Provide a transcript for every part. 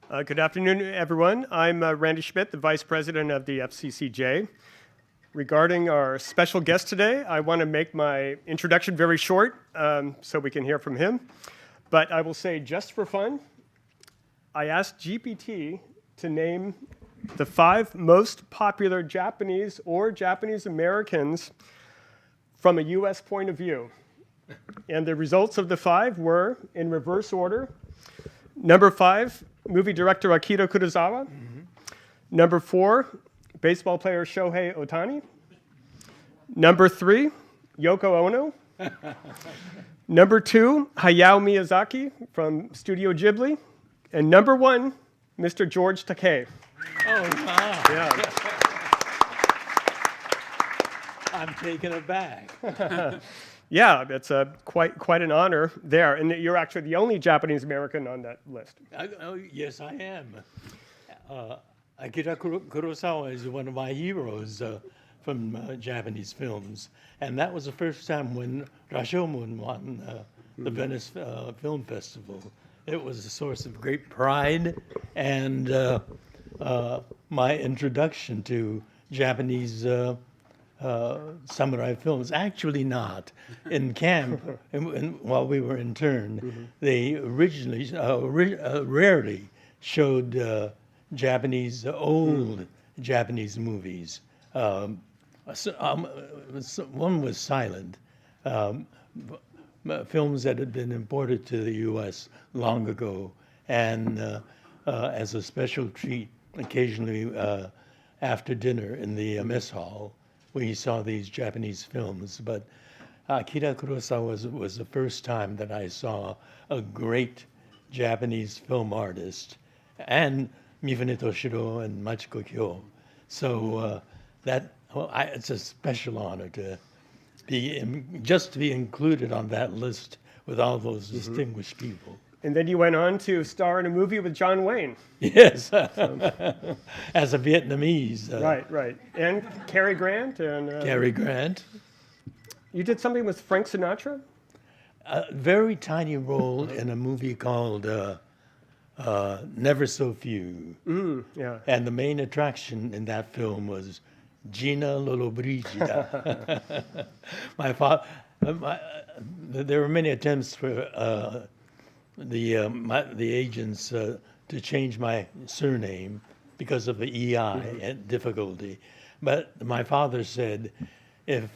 Good afternoon, everyone. I'm Randy Schmidt, the Vice President of the FCCJ. Regarding our special guest today, I want to make my introduction very short so we can hear from him. But I will say, just for fun, I asked GPT to name the 5 most popular Japanese or Japanese Americans from a U.S. point of view. And the results of the 5 were, in reverse order, number 5, movie director Akira Kurosawa. Mm-hmm. Number 4, baseball player Shohei Ohtani. Number 3, Yoko Ono. Number 2, Hayao Miyazaki from Studio Ghibli. And number 1, Mr. George Takei. Oh, wow. Yeah. I'm taken aback. Yeah, it's quite an honor there. And you're actually the only Japanese American on that list. Yes, I am. Akira Kurosawa is one of my heroes from Japanese films. And that was the first time when Rashomon won the Venice Film Festival. It was a source of great pride and my introduction to Japanese samurai films. Actually not. In camp, while we were interned, they originally, rarely showed Japanese, old Japanese movies. One was silent. Films that had been imported to the U.S. long ago, and as a special treat, occasionally after dinner in the mess hall, we saw these Japanese films. But Akira Kurosawa was the first time that I saw a great Japanese film artist, and Mifune Toshiro and Machiko Kyo. So it's a special honor to be included on that list with all those distinguished people. And then you went on to star in a movie with John Wayne. Yes, as a Vietnamese. Right. And Cary Grant. Cary Grant. You did something with Frank Sinatra? A very tiny role in a movie called Never So Few. Yeah. And the main attraction in that film was Gina Lollobrigida. There were many attempts for the agents to change my surname because of the EI and difficulty. But my father said, if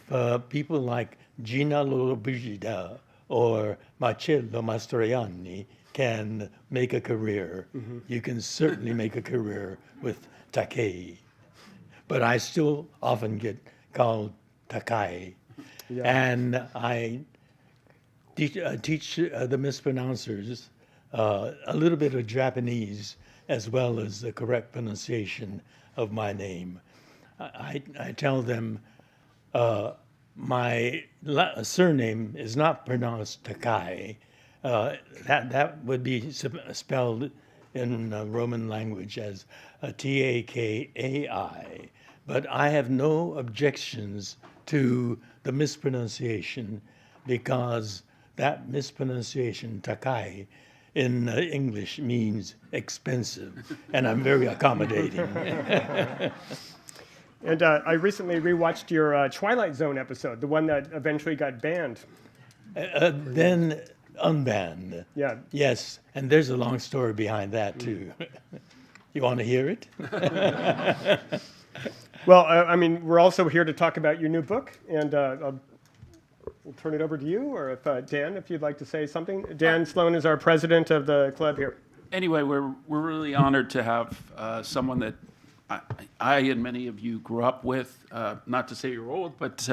people like Gina Lollobrigida or Marcello Mastroianni can make a career, you can certainly make a career with Takei. But I still often get called Takei. Yeah. And I teach the mispronouncers a little bit of Japanese as well as the correct pronunciation of my name. I tell them my surname is not pronounced Takei. That would be spelled in Roman language as Takai. But I have no objections to the mispronunciation because that mispronunciation, Takei, in English means expensive, and I'm very accommodating. And I recently rewatched your Twilight Zone episode, the one that eventually got banned. Then unbanned. Yeah. Yes, and there's a long story behind that, too. You want to hear it? Well, we're also here to talk about your new book, and we'll turn it over to you, or if Dan, if you'd like to say something. Dan Sloan is our president of the club here. Anyway, we're really honored to have someone that I and many of you grew up with. Not to say you're old, but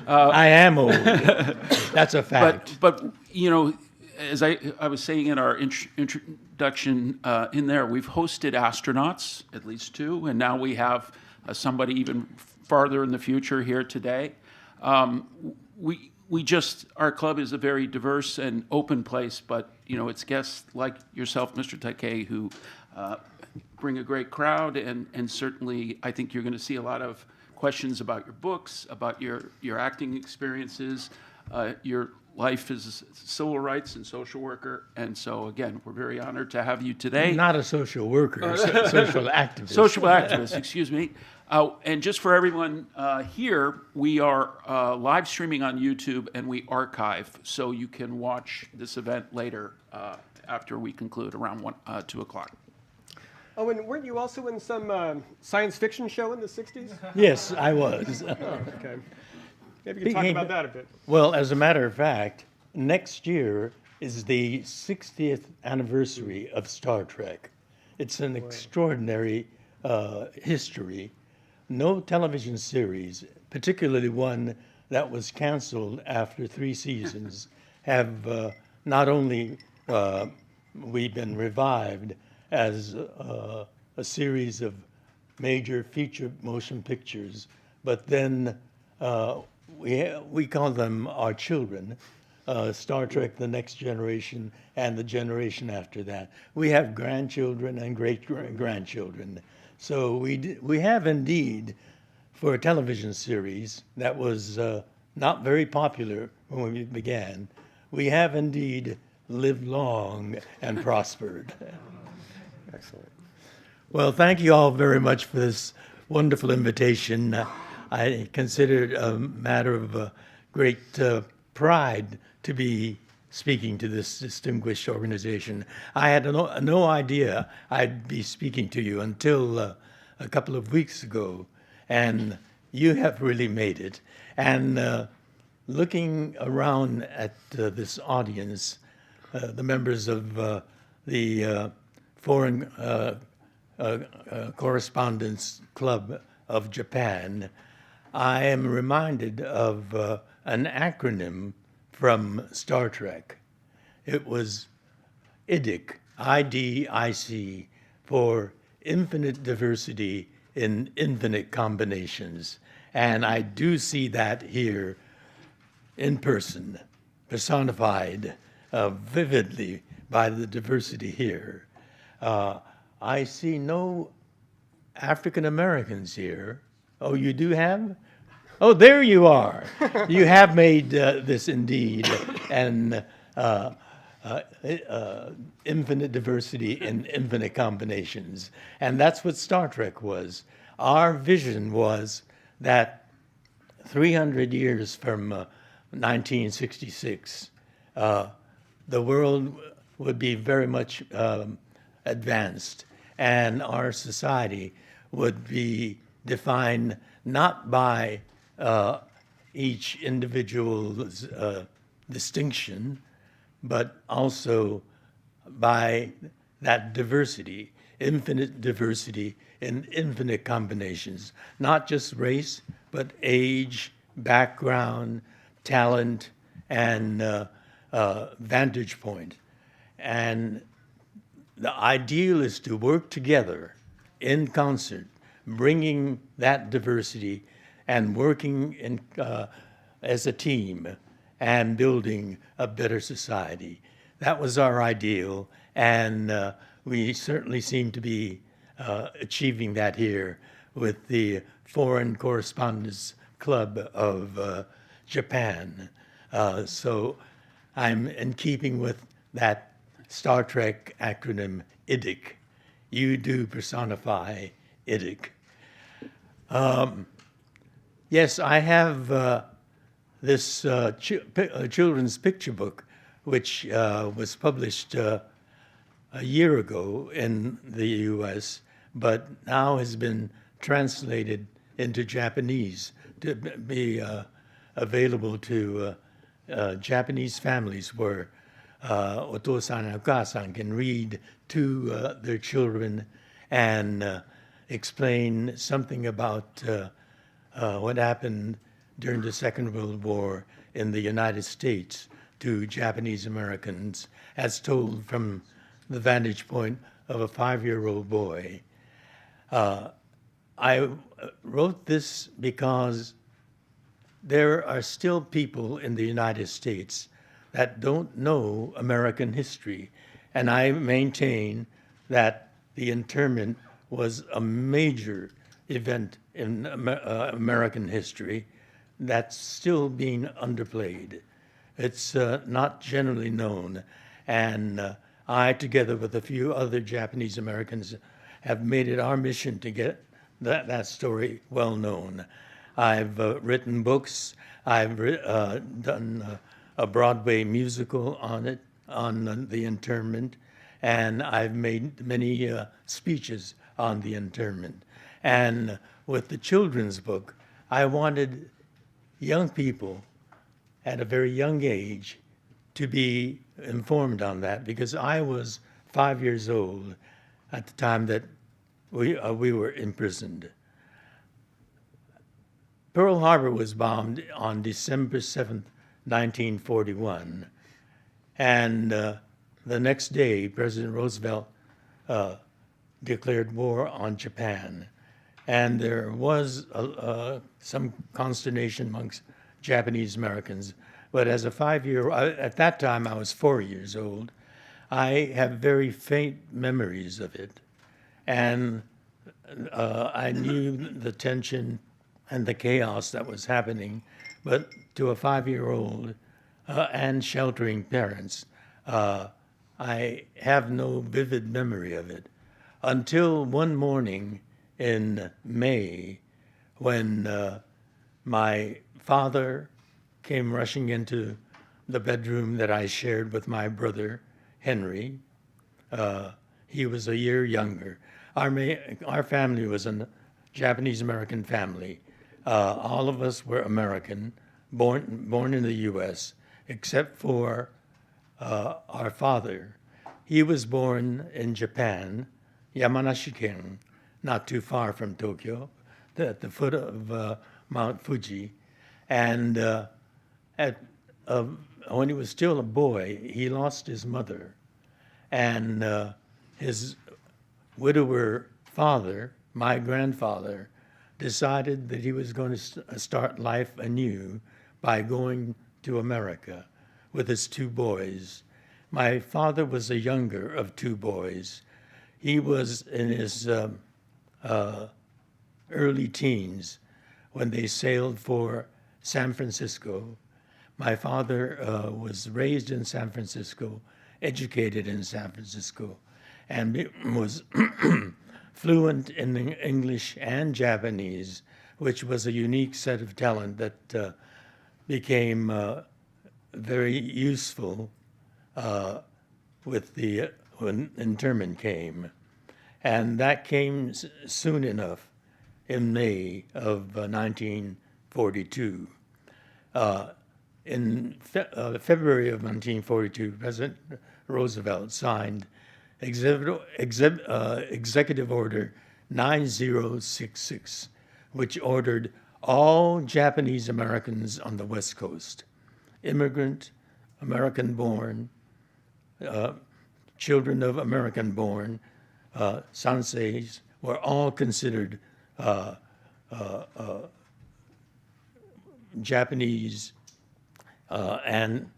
I am old. That's a fact. But you know, as I was saying in our introduction in there, we've hosted astronauts, at least 2, and now we have somebody even farther in the future here today. Our club is a very diverse and open place, but it's guests like yourself, Mr. Takei, who bring a great crowd, and certainly I think you're going to see a lot of questions about your books, about your acting experiences, your life as a civil rights and social worker. And so, again, we're very honored to have you today. Not a social worker, social activist. Social activist, excuse me. And just for everyone here, we are live streaming on YouTube and we archive, so you can watch this event later after we conclude around 2 o'clock. Oh, and weren't you also in some science fiction show in the 60s? Yes, I was. Okay. Maybe you can talk about that a bit. Well, as a matter of fact, next year is the 60th anniversary of Star Trek. It's an extraordinary history. No television series, particularly one that was canceled after 3 seasons, have not only we've been revived as a series of major feature motion pictures, but then we call them our children, Star Trek: The Next Generation and the generation after that. We have grandchildren and great-grandchildren. So we have indeed, for a television series that was not very popular when we began, we have indeed lived long and prospered. Excellent. Well, thank you all very much for this wonderful invitation. I consider it a matter of great pride to be speaking to this distinguished organization. I had no idea I'd be speaking to you until a couple of weeks ago, and you have really made it. And looking around at this audience, the members of the Foreign Correspondence Club of Japan, I am reminded of an acronym from Star Trek. It was IDIC, IDIC, for Infinite Diversity in Infinite Combinations. And I do see that here in person, personified vividly by the diversity here. I see no African Americans here. Oh, you do have? Oh, there you are. You have made this indeed an infinite diversity in infinite combinations. And that's what Star Trek was. Our vision was that 300 years from 1966, the world would be very much advanced, and our society would be defined not by each individual's distinction, but also by that diversity, infinite diversity in infinite combinations, not just race, but age, background, talent, and vantage point. And the ideal is to work together in concert, bringing that diversity and working in, as a team and building a better society. That was our ideal, and we certainly seem to be achieving that here with the Foreign Correspondence Club of Japan. So I'm in keeping with that Star Trek acronym IDIC. You do personify IDIC. Yes, I have this children's picture book, which was published a year ago in the U.S., but now has been translated into Japanese to be available to Japanese families where otosan and okasan can read to their children and explain something about what happened during the Second World War in the United States to Japanese Americans, as told from the vantage point of a 5-year-old boy. I wrote this because there are still people in the United States that don't know American history, and I maintain that the internment was a major event in American history that's still being underplayed. It's not generally known. And I, together with a few other Japanese Americans, have made it our mission to get that story well known. I've written books. I've done a Broadway musical on it, on the internment, and I've made many speeches on the internment. And with the children's book, I wanted young people at a very young age to be informed on that, because I was 5 years old at the time that we were imprisoned. Pearl Harbor was bombed on December 7th, 1941. And the next day, President Roosevelt declared war on Japan. And there was some consternation amongst Japanese Americans. But as a 5-year, at that time I was 4 years old, I have very faint memories of it. And I knew the tension and the chaos that was happening, but to a 5-year-old and sheltering parents, I have no vivid memory of it until one morning in May when my father came rushing into the bedroom that I shared with my brother, Henry. He was a year younger. Our family was a Japanese-American family. All of us were American, born in the U.S., except for our father. He was born in Japan, Yamanashi-ken, not too far from Tokyo, at the foot of Mount Fuji. And when he was still a boy, he lost his mother. And his widower father, my grandfather, decided that he was going to start life anew by going to America with his 2 boys. My father was the younger of 2 boys. He was in his early teens when they sailed for San Francisco. My father was raised in San Francisco, educated in San Francisco, and was fluent in English and Japanese, which was a unique set of talent that became very useful when internment came. And that came soon enough in May of 1942. In February of 1942, President Roosevelt signed Executive Order 9066, which ordered all Japanese Americans on the West Coast, immigrant, American-born, children of American-born, sanseis, were all considered Japanese and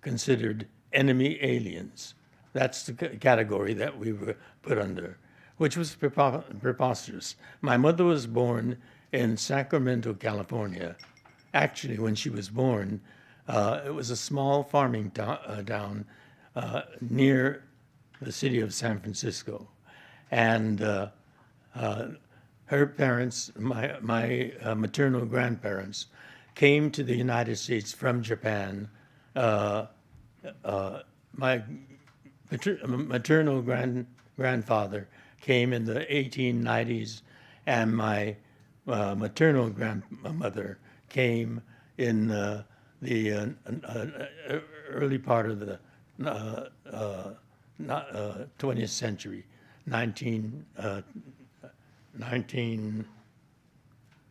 considered enemy aliens. That's the category that we were put under, which was preposterous. My mother was born in Sacramento, California. Actually, when she was born, it was a small farming town near the city of San Francisco. And her parents, my maternal grandparents, came to the United States from Japan. My maternal grandfather came in the 1890s, and my maternal grandmother came in the early part of the 20th century,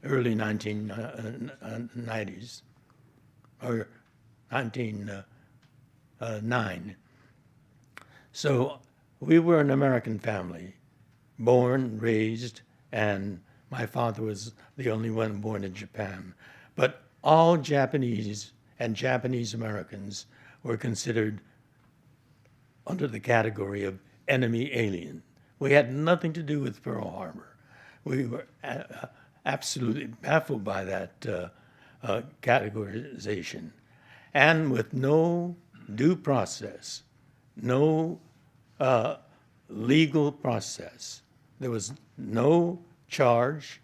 early 1990s, or 1909. So we were an American family, born, raised, and my father was the only one born in Japan. But all Japanese and Japanese Americans were considered under the category of enemy alien. We had nothing to do with Pearl Harbor. We were absolutely baffled by that categorization. and with no due process, no legal process. There was no charge,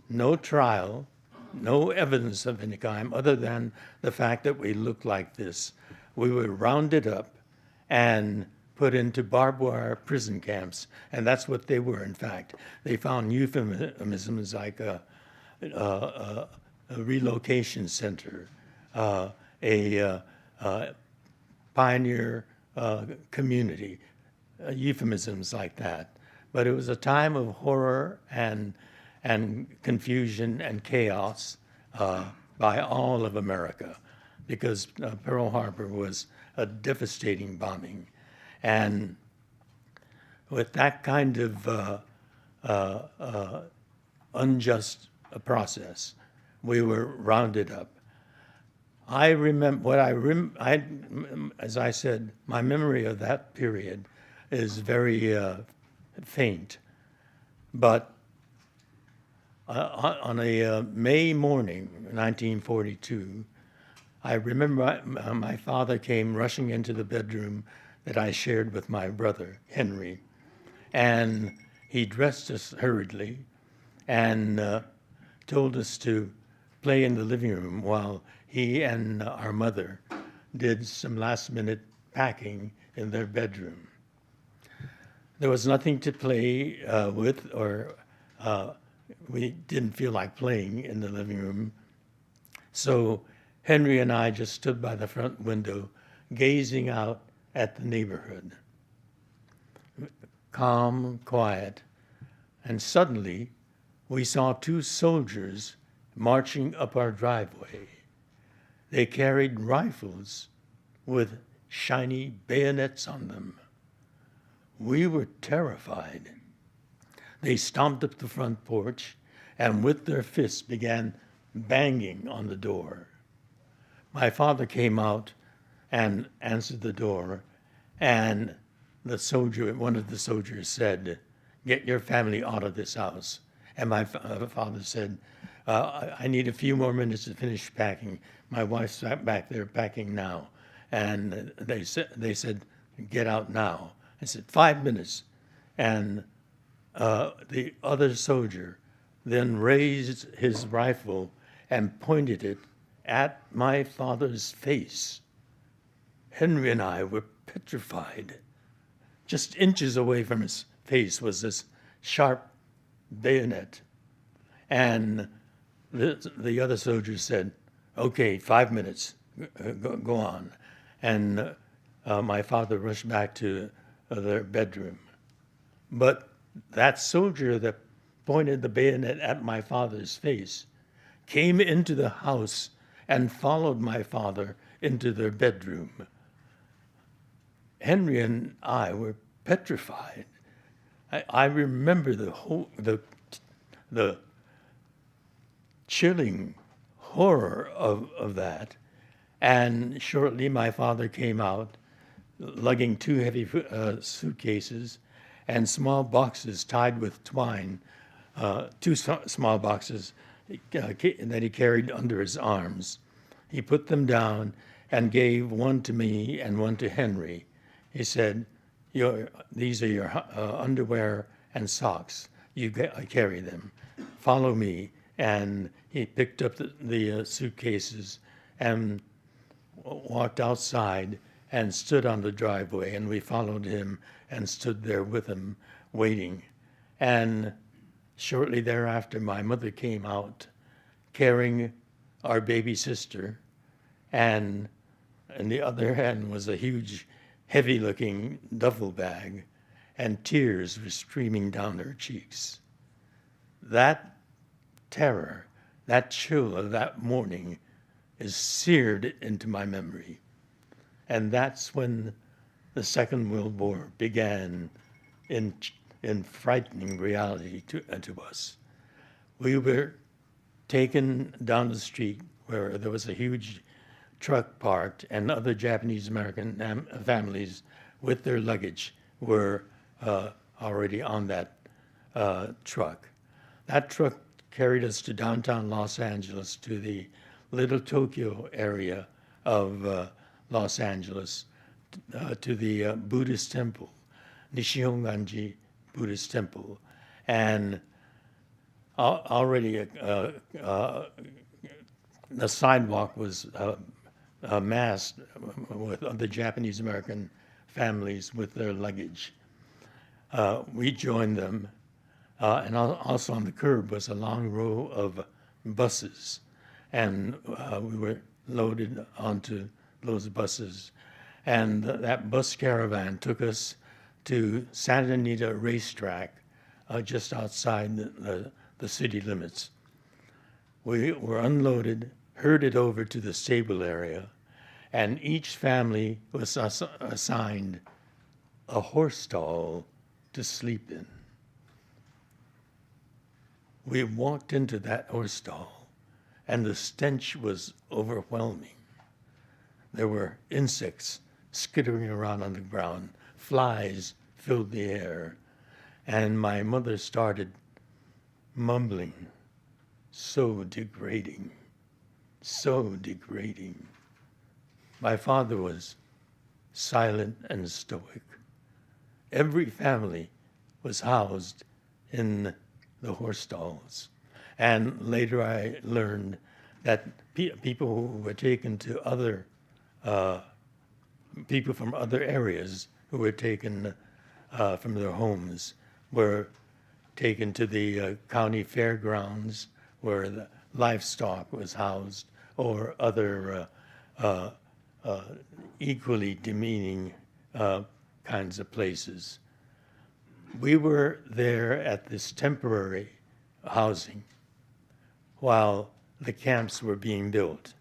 no trial, no evidence of any kind other than the fact that we looked like this. We were rounded up and put into barbed wire prison camps, and that's what they were, in fact. They found euphemisms like a relocation center, a pioneer community, euphemisms like that. But it was a time of horror and confusion and chaos by all of America, because Pearl Harbor was a devastating bombing. And with that kind of unjust process, we were rounded up. I remember as I said, my memory of that period is very faint. But on a May morning, 1942, I remember my father came rushing into the bedroom that I shared with my brother, Henry. And he dressed us hurriedly and told us to play in the living room while he and our mother did some last-minute packing in their bedroom. There was nothing to play with, or we didn't feel like playing in the living room. So Henry and I just stood by the front window, gazing out at the neighborhood. Calm, quiet, and suddenly we saw two soldiers marching up our driveway. They carried rifles with shiny bayonets on them. We were terrified. They stomped up the front porch and with their fists began banging on the door. My father came out and answered the door, and one of the soldiers said, "Get your family out of this house." And my father said, "I need a few more minutes to finish packing. My wife's back there packing now." And they said, "Get out now." I said, 5 minutes. And the other soldier then raised his rifle and pointed it at my father's face. Henry and I were petrified. Just inches away from his face was this sharp bayonet. And the other soldier said, "Okay, 5 minutes, go on." And my father rushed back to their bedroom. But that soldier that pointed the bayonet at my father's face came into the house and followed my father into their bedroom. Henry and I were petrified. I remember the chilling horror of that. And shortly my father came out, lugging two heavy suitcases and small boxes tied with twine, two small boxes that he carried under his arms. He put them down and gave one to me and one to Henry. He said, "These are your underwear and socks. You carry them. Follow me." And he picked up the suitcases and walked outside and stood on the driveway, and we followed him and stood there with him waiting. And shortly thereafter, my mother came out carrying our baby sister, and in the other hand was a huge, heavy-looking duffel bag, and tears were streaming down her cheeks. That terror, that chill of that morning is seared into my memory. And that's when the Second World War began in frightening reality to us. We were taken down the street where there was a huge truck parked, and other Japanese American families with their luggage were already on that truck. That truck carried us to downtown Los Angeles, to the Little Tokyo area of Los Angeles to the Buddhist temple, Nishihonganji Buddhist temple, and already the sidewalk was massed with the Japanese American families with their luggage. We joined them, and also on the curb was a long row of buses, and we were loaded onto those buses. And that bus caravan took us to Santa Anita Racetrack, just outside the city limits. We were unloaded, herded over to the stable area, and each family was assigned a horse stall to sleep in. We walked into that horse stall, and the stench was overwhelming. There were insects skittering around on the ground. Flies filled the air. And my mother started mumbling, "So degrading, so degrading." My father was silent and stoic. Every family was housed in the horse stalls. And later I learned that people who were taken to other, people from other areas who were taken from their homes were taken to the county fairgrounds where the livestock was housed, or other equally demeaning kinds of places. We were there at this temporary housing while the camps were being built.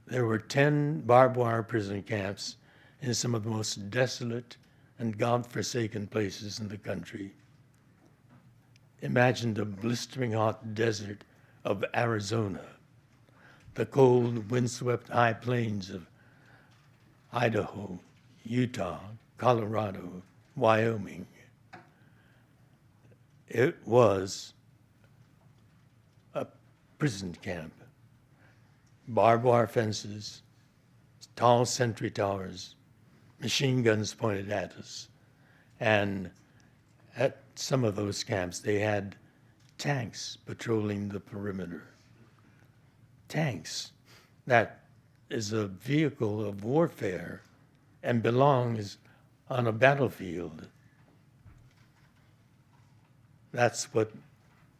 There were 10 barbed wire prison camps in some of the most desolate and God-forsaken places in the country. Imagine the blistering hot desert of Arizona, the cold, windswept high plains of Idaho, Utah, Colorado, Wyoming. It was a prison camp. Barbed wire fences, tall sentry towers, machine guns pointed at us. And at some of those camps, they had tanks patrolling the perimeter. Tanks. That is a vehicle of warfare and belongs on a battlefield. That's what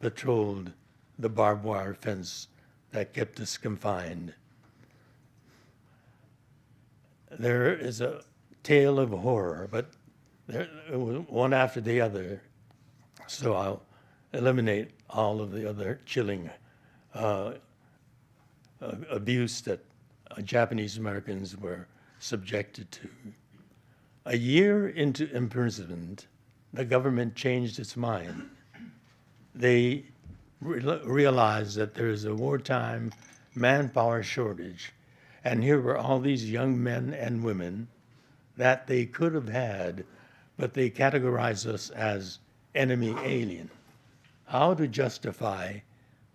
patrolled the barbed wire fence that kept us confined. There is a tale of horror, but there was one after the other. So I'll eliminate all of the other chilling abuse that Japanese Americans were subjected to. A year into imprisonment, the government changed its mind. They realized that there is a wartime manpower shortage, and here were all these young men and women that they could have had, but they categorized us as enemy alien. How to justify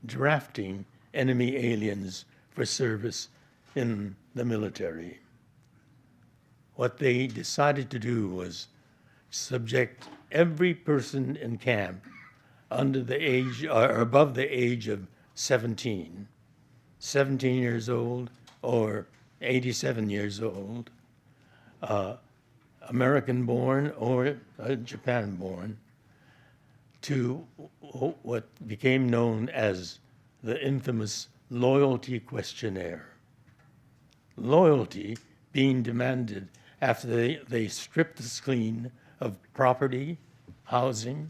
drafting enemy aliens for service in the military? What they decided to do was subject every person in camp under the age or above the age of 17 years old or 87 years old, American born or Japan born, to what became known as the infamous loyalty questionnaire. Loyalty being demanded after they stripped us clean of property, housing,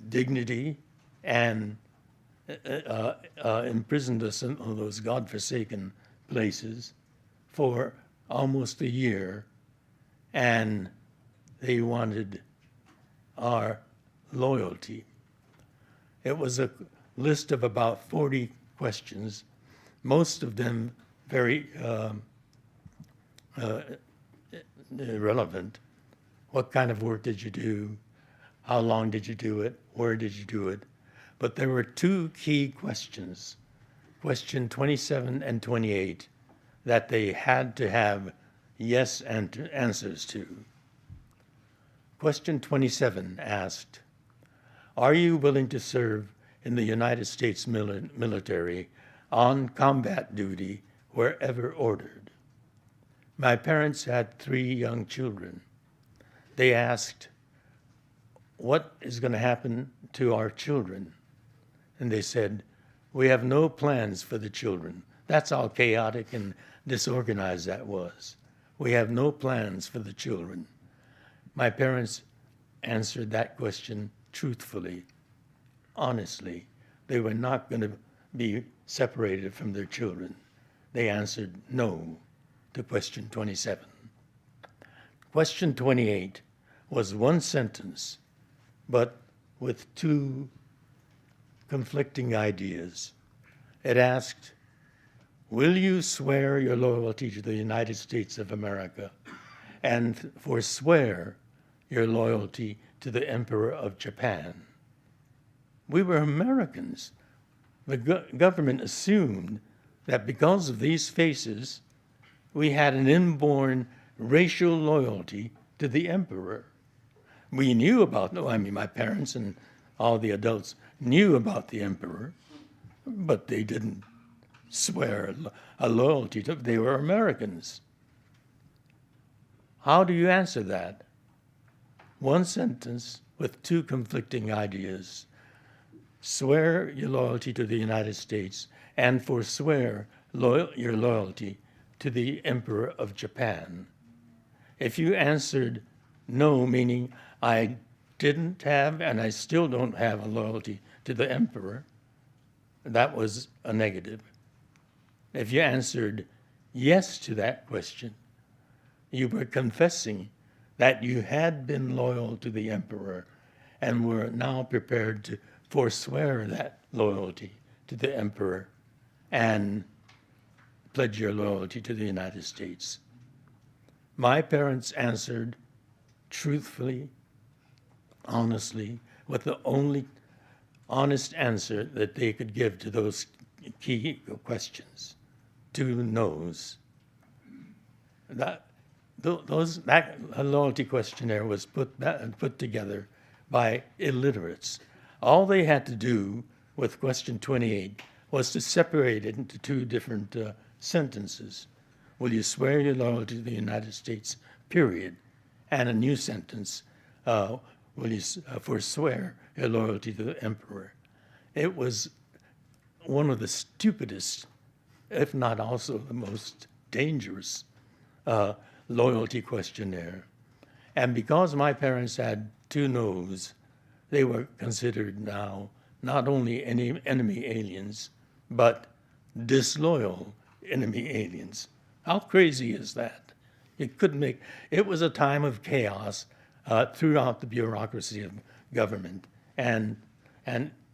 dignity, and imprisoned us in those godforsaken places for almost a year, and they wanted our loyalty. It was a list of about 40 questions, most of them very irrelevant. What kind of work did you do? How long did you do it? Where did you do it? But there were two key questions. Question 27 and 28 that they had to have yes answers to. Question 27 asked, are you willing to serve in the United States military on combat duty wherever ordered? My parents had 3 young children. They asked, what is going to happen to our children? And they said, we have no plans for the children. That's how chaotic and disorganized that was. We have no plans for the children. My parents answered that question truthfully, honestly. They were not going to be separated from their children. They answered no to question 27. Question 28 was one sentence, but with 2 conflicting ideas. It asked, will you swear your loyalty to the United States of America and forswear your loyalty to the Emperor of Japan? We were Americans. The government assumed that because of these faces, we had an inborn racial loyalty to the emperor. We knew about, my parents and all the adults knew about the emperor, but they didn't swear a loyalty to, they were Americans. How do you answer that? One sentence with 2 conflicting ideas. Swear your loyalty to the United States and forswear your loyalty to the Emperor of Japan. If you answered no, meaning I didn't have and I still don't have a loyalty to the Emperor, that was a negative. If you answered yes to that question, you were confessing that you had been loyal to the Emperor and were now prepared to forswear that loyalty to the Emperor and pledge your loyalty to the United States. My parents answered truthfully, honestly, with the only honest answer that they could give to those key questions. 2 no's. That loyalty questionnaire was put together by illiterates. All they had to do with question 28 was to separate it into 2 different sentences. Will you swear your loyalty to the United States, period? And a new sentence, will you forswear your loyalty to the emperor? It was one of the stupidest, if not also the most dangerous loyalty questionnaire. And because my parents had 2 no's, they were considered now not only enemy aliens, but disloyal enemy aliens. How crazy is that? It was a time of chaos throughout the bureaucracy of government, and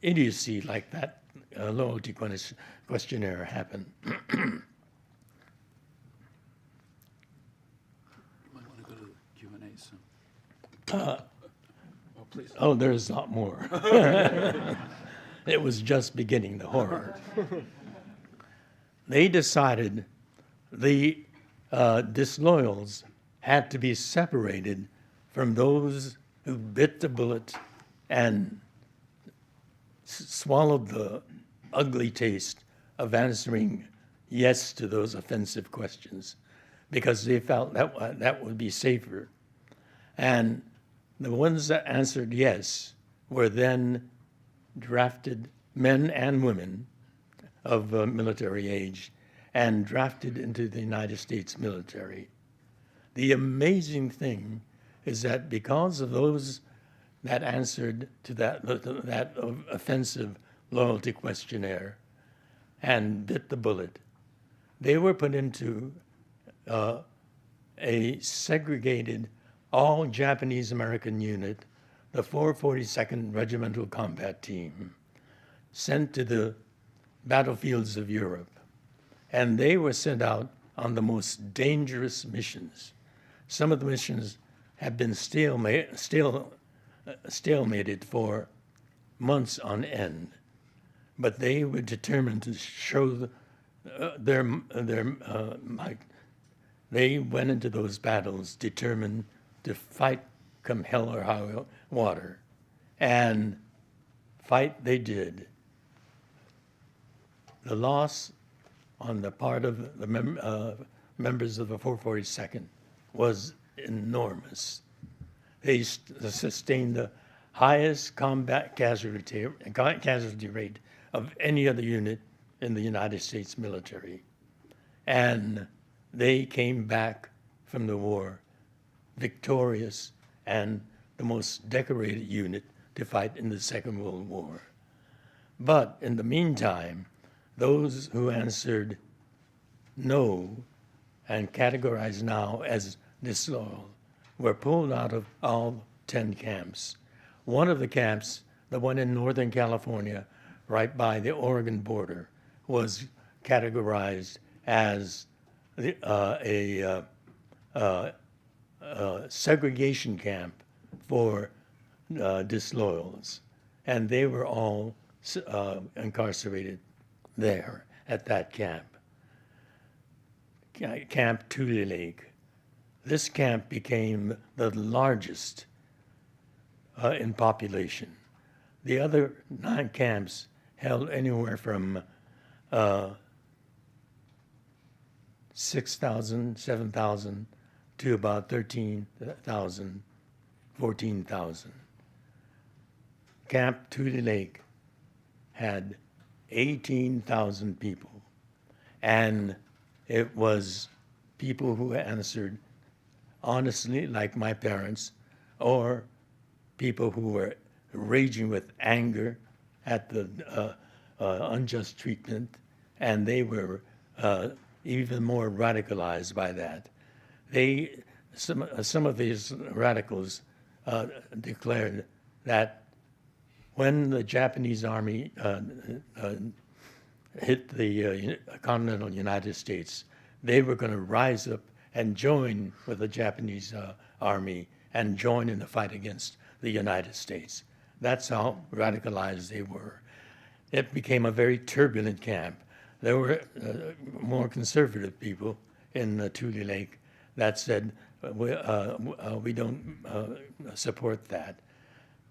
idiocy like that loyalty questionnaire happened. You might want to go to the Q&A soon. Oh, please. Oh, there's a lot more. It was just beginning, the horror. They decided the disloyals had to be separated from those who bit the bullet and swallowed the ugly taste of answering yes to those offensive questions, because they felt that would be safer. And the ones that answered yes were then drafted, men and women of military age, and drafted into the United States military. The amazing thing is that because of those that answered to that offensive loyalty questionnaire and bit the bullet, they were put into a segregated all Japanese American unit, the 442nd Regimental Combat Team, sent to the battlefields of Europe. And they were sent out on the most dangerous missions. Some of the missions have been stalemated for months on end, but they were determined to show they went into those battles determined to fight come hell or high water, and fight they did. The loss on the part of the members of the 442nd was enormous. They sustained the highest combat casualty rate of any other unit in the United States military. And they came back from the war victorious and the most decorated unit to fight in the Second World War. But in the meantime, those who answered no and categorized now as disloyal were pulled out of all 10 camps. One of the camps, the one in Northern California, right by the Oregon border, was categorized as a segregation camp for disloyals, and they were all incarcerated there at that camp. Camp Tule Lake. This camp became the largest in population. The other 9 camps held anywhere from 6,000, 7,000 to about 13,000, 14,000. Camp Tule Lake had 18,000 people, and it was people who answered honestly, like my parents, or people who were raging with anger at the unjust treatment, and they were even more radicalized by that. Some of these radicals declared that when the Japanese army hit the continental United States, they were going to rise up and join with the Japanese army and join in the fight against the United States. That's how radicalized they were. It became a very turbulent camp. There were more conservative people in Tule Lake that said, we don't support that.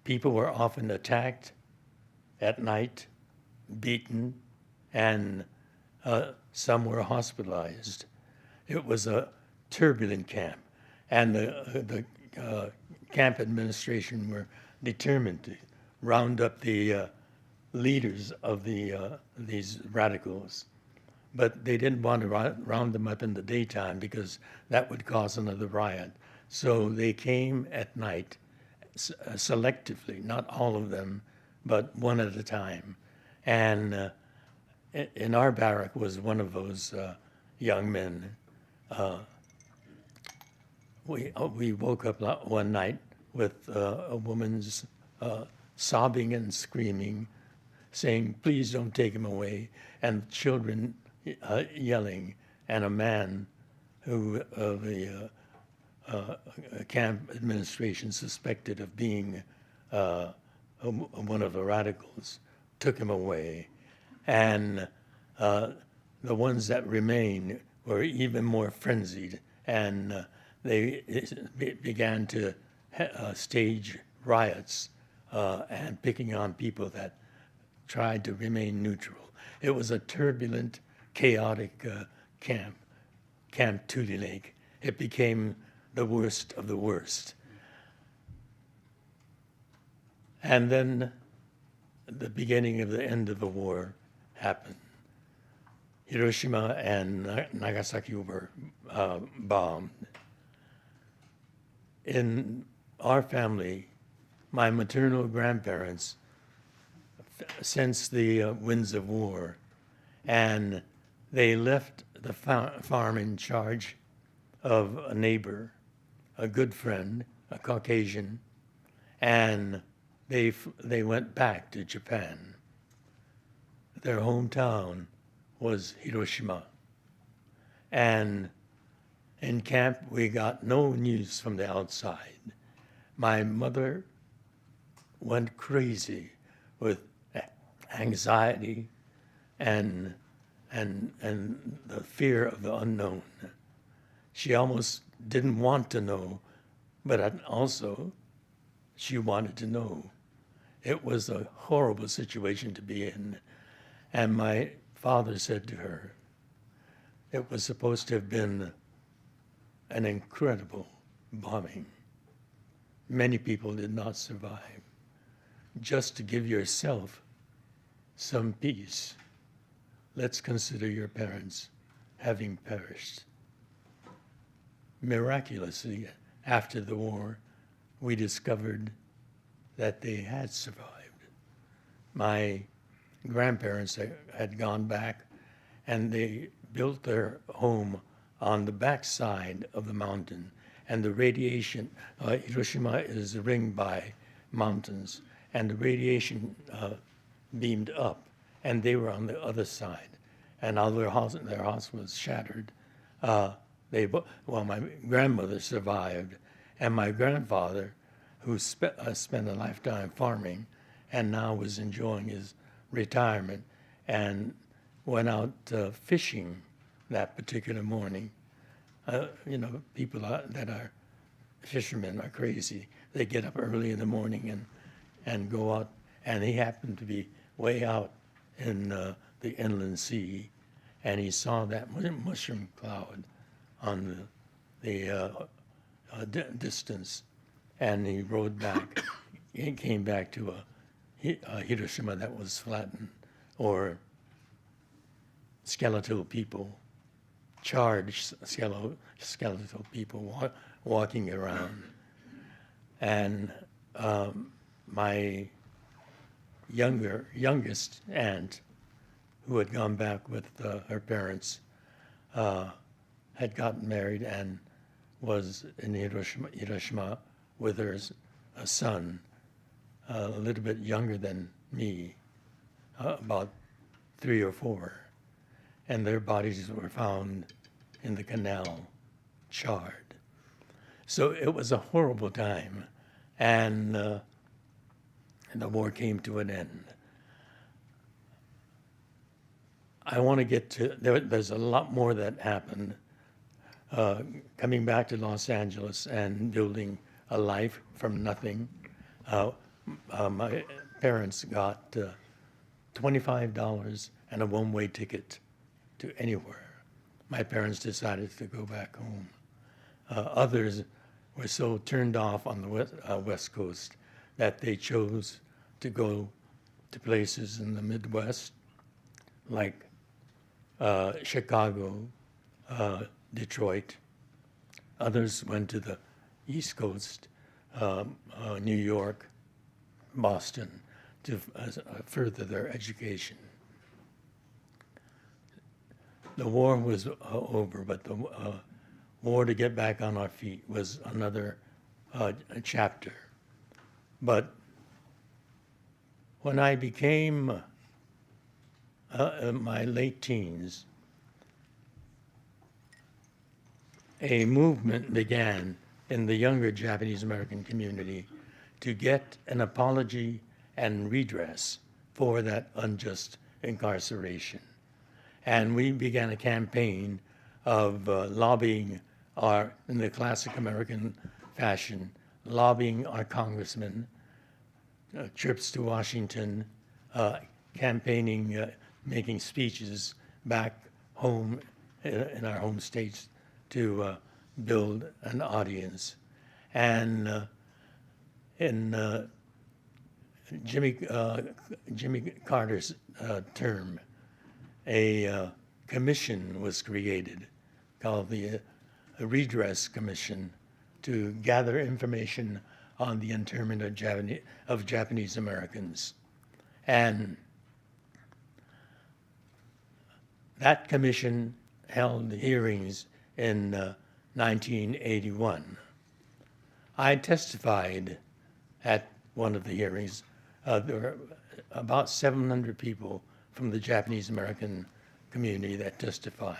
People were often attacked at night, beaten, and some were hospitalized. It was a turbulent camp, and the camp administration were determined to round up the leaders of these radicals. But they didn't want to round them up in the daytime because that would cause another riot. So they came at night, selectively, not all of them, but one at a time. And in our barrack was one of those young men. We woke up one night with a woman's sobbing and screaming, saying, "Please don't take him away," and children yelling, and a man who the camp administration suspected of being one of the radicals took him away. And the ones that remained were even more frenzied, and they began to stage riots and picking on people that tried to remain neutral. It was a turbulent, chaotic camp, Camp Tule Lake. It became the worst of the worst. And then the beginning of the end of the war happened. Hiroshima and Nagasaki were bombed. In our family, my maternal grandparents sensed the winds of war, and they left the farm in charge of a neighbor, a good friend, a Caucasian, and they went back to Japan. Their hometown was Hiroshima. And in camp, we got no news from the outside. My mother went crazy with anxiety and and the fear of the unknown. She almost didn't want to know, but also she wanted to know. It was a horrible situation to be in. And my father said to her, it was supposed to have been an incredible bombing. Many people did not survive. Just to give yourself some peace, let's consider your parents having perished. Miraculously, after the war, we discovered that they had survived. My grandparents had gone back, and they built their home on the backside of the mountain. And the radiation, Hiroshima is ringed by mountains, and the radiation beamed up, and they were on the other side. And all their house was shattered. My grandmother survived, and my grandfather, who spent a lifetime farming, and now was enjoying his retirement, and went out fishing that particular morning. People that are fishermen are crazy. They get up early in the morning and go out, and he happened to be way out in the inland sea, and he saw that mushroom cloud on the distance, and he rode back. He came back to a Hiroshima that was flattened, or skeletal people, charred skeletal people walking around. And my youngest aunt, who had gone back with her parents, had gotten married and was in Hiroshima with her son, a little bit younger than me, about 3 or 4. And their bodies were found in the canal, charred. So it was a horrible time, and the war came to an end. I want to get to, there's a lot more that happened. Coming back to Los Angeles and building a life from nothing. My parents got $25 and a one-way ticket to anywhere. My parents decided to go back home. Others were so turned off on the West Coast that they chose to go to places in the Midwest, like Chicago, Detroit. Others went to the East Coast, New York, Boston, to further their education. The war was over, but the war to get back on our feet was another chapter. But when I became in my late teens, a movement began in the younger Japanese American community to get an apology and redress for that unjust incarceration. And we began a campaign of lobbying in the classic American fashion, lobbying our congressmen, trips to Washington, campaigning, making speeches back home in our home states to build an audience. And in Jimmy Carter's term, a commission was created called the Redress Commission to gather information on the internment of Japanese Americans. And that commission held hearings in 1981. I testified at one of the hearings. There were about 700 people from the Japanese American community that testified.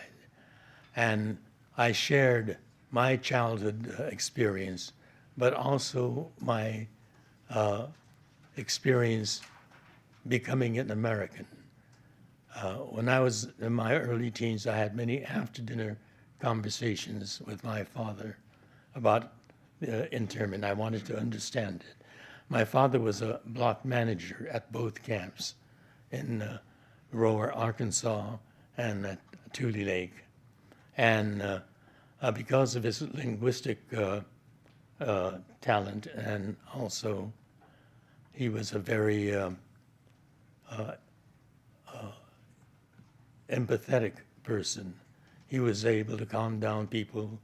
And I shared my childhood experience, but also my experience becoming an American. When I was in my early teens, I had many after-dinner conversations with my father about internment. I wanted to understand it. My father was a block manager at both camps in Rower, Arkansas, and at Tule Lake. And because of his linguistic talent, and also he was a very empathetic person. He was able to calm down people.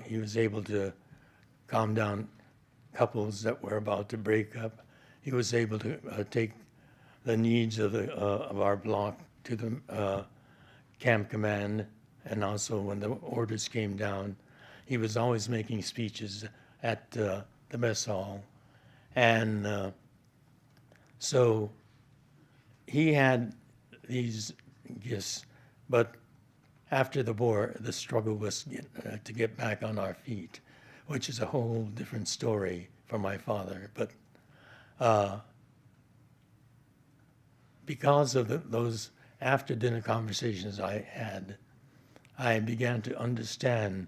He was able to calm down couples that were about to break up. He was able to take the needs of our block to the camp command, and also when the orders came down, he was always making speeches at the mess hall. And so he had these gifts, but after the war, the struggle was to get back on our feet, which is a whole different story for my father. But because of those after-dinner conversations I had, I began to understand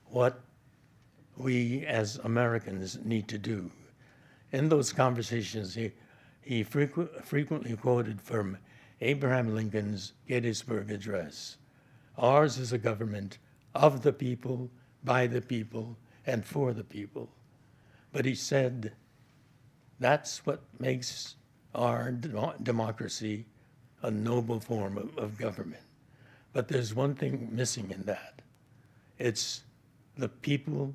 what we as Americans need to do. In those conversations, he frequently quoted from Abraham Lincoln's Gettysburg Address. Ours is a government of the people, by the people, and for the people. But he said, that's what makes our democracy a noble form of government. But there's one thing missing in that. It's the people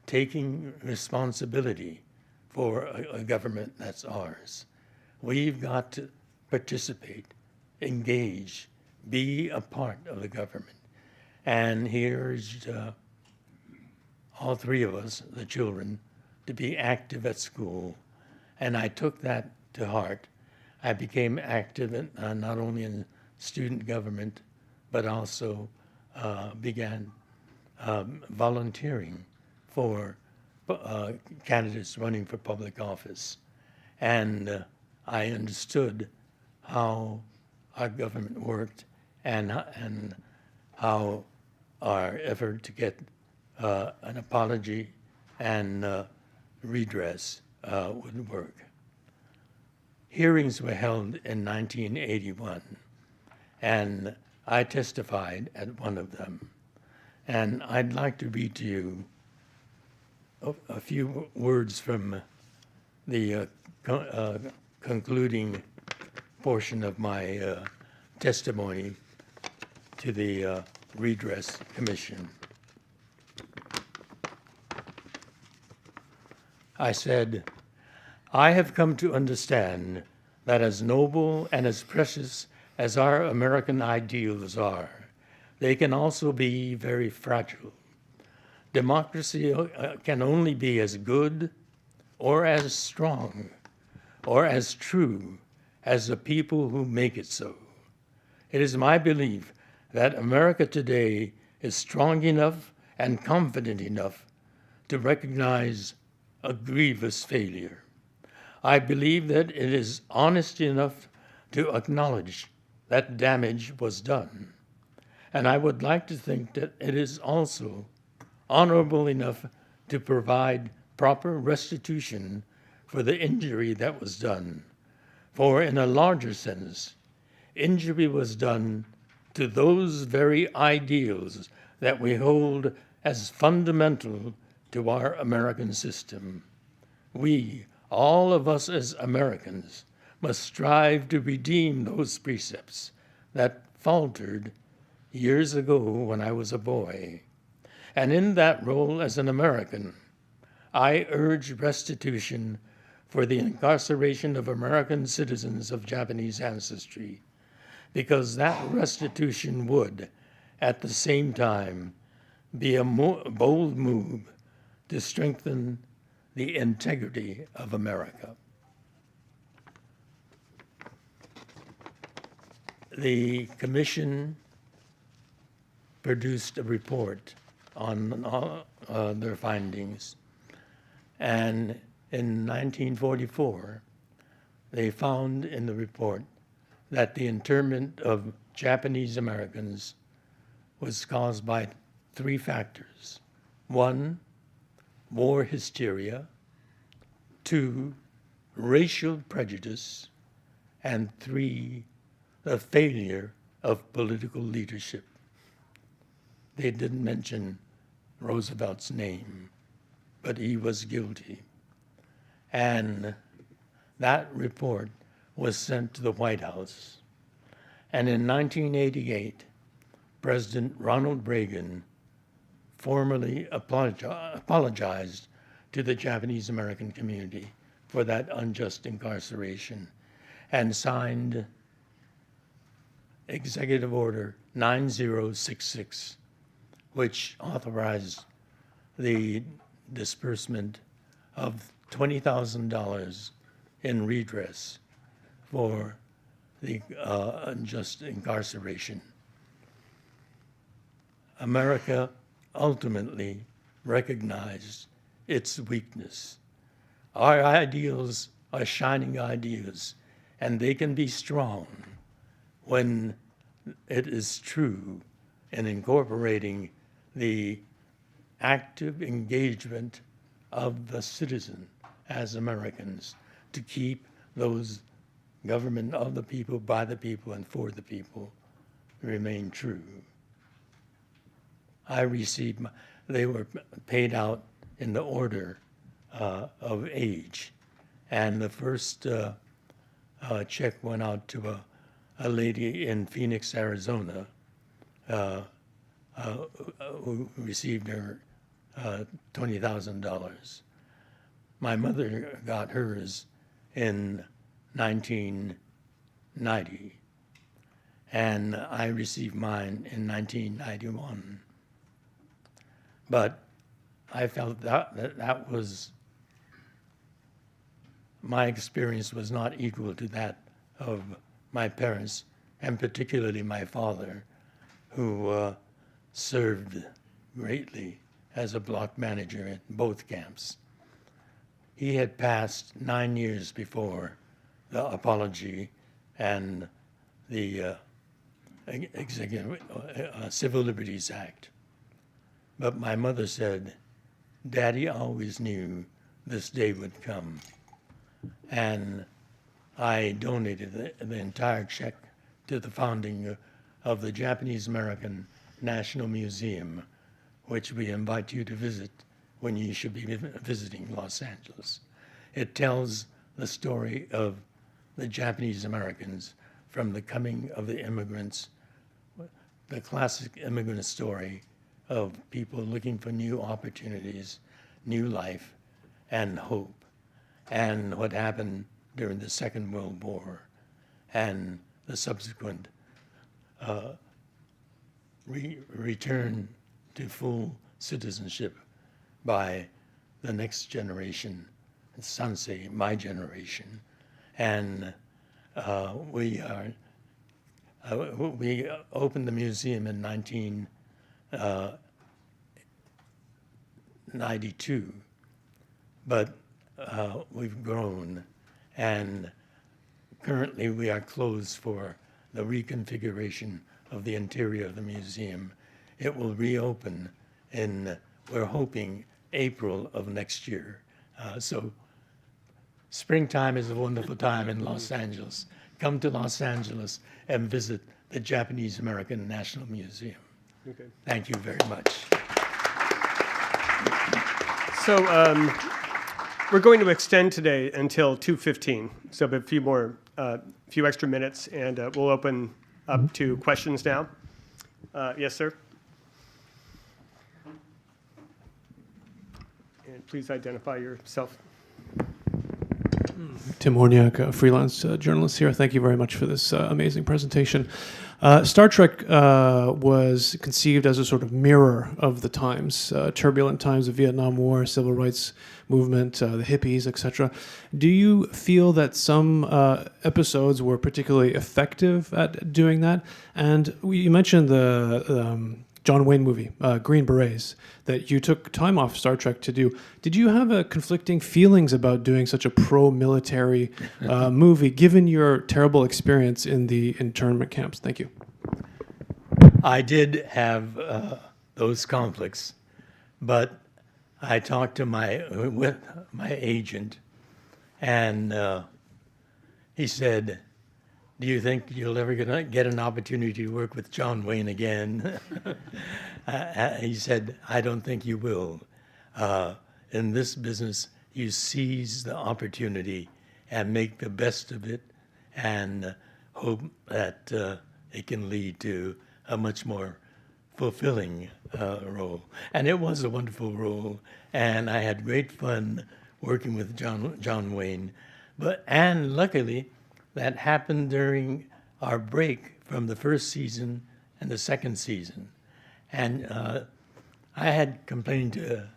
taking responsibility for a government that's ours. We've got to participate, engage, be a part of the government. And he urged all three of us, the children, to be active at school. And I took that to heart. I became active in, not only in student government, but also began volunteering for candidates running for public office. And I understood how our government worked and how our effort to get an apology and redress would work. Hearings were held in 1981, and I testified at one of them. And I'd like to read to you a few words from the concluding portion of my testimony to the Redress Commission. I said, I have come to understand that as noble and as precious as our American ideals are, they can also be very fragile. Democracy can only be as good or as strong or as true as the people who make it so. It is my belief that America today is strong enough and confident enough to recognize a grievous failure. I believe that it is honest enough to acknowledge that damage was done. And I would like to think that it is also honorable enough to provide proper restitution for the injury that was done. For in a larger sense, injury was done to those very ideals that we hold as fundamental to our American system. We, all of us as Americans, must strive to redeem those precepts that faltered years ago when I was a boy. And in that role as an American, I urge restitution for the incarceration of American citizens of Japanese ancestry, because that restitution would, at the same time, be a bold move to strengthen the integrity of America. The commission produced a report on their findings, and in 1944, they found in the report that the internment of Japanese Americans was caused by 3 factors. 1, war hysteria. 2, racial prejudice. And 3, the failure of political leadership. They didn't mention Roosevelt's name, but he was guilty. And that report was sent to the White House. And in 1988, President Ronald Reagan formally apologized to the Japanese American community for that unjust incarceration and signed Executive Order 9066, which authorized the disbursement of $20,000 in redress for the unjust incarceration. America ultimately recognized its weakness. Our ideals are shining ideas, and they can be strong when it is true in incorporating the active engagement of the citizen as Americans to keep those government of the people, by the people, and for the people remain true. I received, they were paid out in the order of age. And the first check went out to a lady in Phoenix, Arizona, who received her $20,000. My mother got hers in 1990, and I received mine in 1991. But I felt that was, my experience was not equal to that of my parents, and particularly my father, who served greatly as a block manager at both camps. He had passed 9 years before the apology and the Executive Civil Liberties Act. But my mother said, Daddy always knew this day would come. And I donated the entire check to the founding of the Japanese American National Museum, which we invite you to visit when you should be visiting Los Angeles. It tells the story of the Japanese Americans from the coming of the immigrants, the classic immigrant story of people looking for new opportunities, new life, and hope, and what happened during the Second World War and the subsequent return to full citizenship by the next generation, Sansei, my generation. And we opened the museum in 1992, but we've grown, and currently we are closed for the reconfiguration of the interior of the museum. It will reopen in, we're hoping, April of next year. So springtime is a wonderful time in Los Angeles. Come to Los Angeles and visit the Japanese American National Museum. Okay. Thank you very much. So we're going to extend today until 2:15, so a few extra minutes, and we'll open up to questions now. Yes, sir. And please identify yourself. Tim Horniak, a freelance journalist here. Thank you very much for this amazing presentation. Star Trek was conceived as a sort of mirror of the times, turbulent times of Vietnam War, civil rights movement, the hippies, etc. Do you feel that some episodes were particularly effective at doing that? And you mentioned the John Wayne movie, Green Berets, that you took time off Star Trek to do. Did you have conflicting feelings about doing such a pro-military movie, given your terrible experience in the internment camps? Thank you. I did have those conflicts, but I talked with my agent, and he said, "Do you think you'll ever get an opportunity to work with John Wayne again?" He said, "I don't think you will. In this business, you seize the opportunity and make the best of it, and hope that it can lead to a much more fulfilling role." And it was a wonderful role, and I had great fun working with John Wayne. And luckily, that happened during our break from the first season and the second season. And I had complained to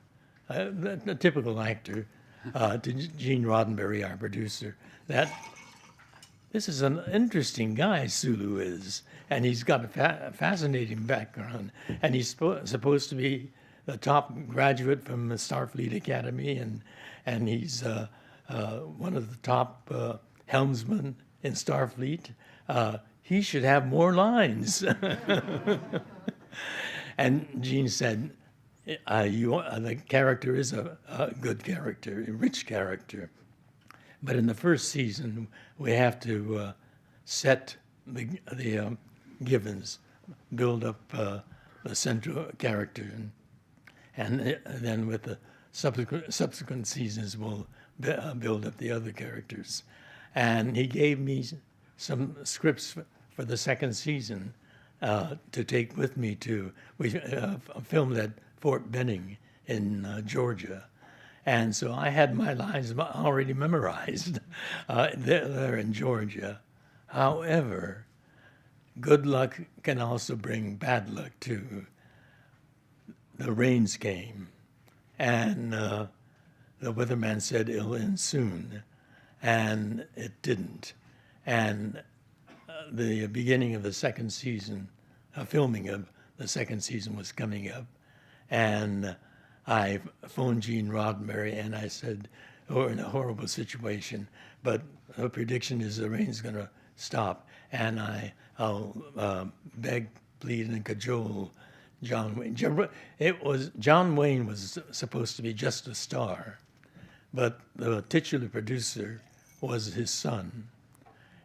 the typical actor, to Gene Roddenberry, our producer, that this is an interesting guy, Sulu is, and he's got a fascinating background, and he's supposed to be the top graduate from the Starfleet Academy, and he's one of the top helmsmen in Starfleet. He should have more lines. And Gene said, the character is a good character, a rich character. But in the first season, we have to set the givens, build up the central character, and then with the subsequent seasons, we'll build up the other characters. And he gave me some scripts for the second season to take with me to. We filmed at Fort Benning in Georgia. And so I had my lines already memorized there in Georgia. However, good luck can also bring bad luck too. The rains came, and the weatherman said it'll end soon, and it didn't. And the beginning of the second season, filming of the second season was coming up, and I phoned Gene Roddenberry and I said, "We're in a horrible situation, but the prediction is the rain's going to stop." And I'll beg, plead, and cajole John Wayne. John Wayne was supposed to be just a star, but the titular producer was his son,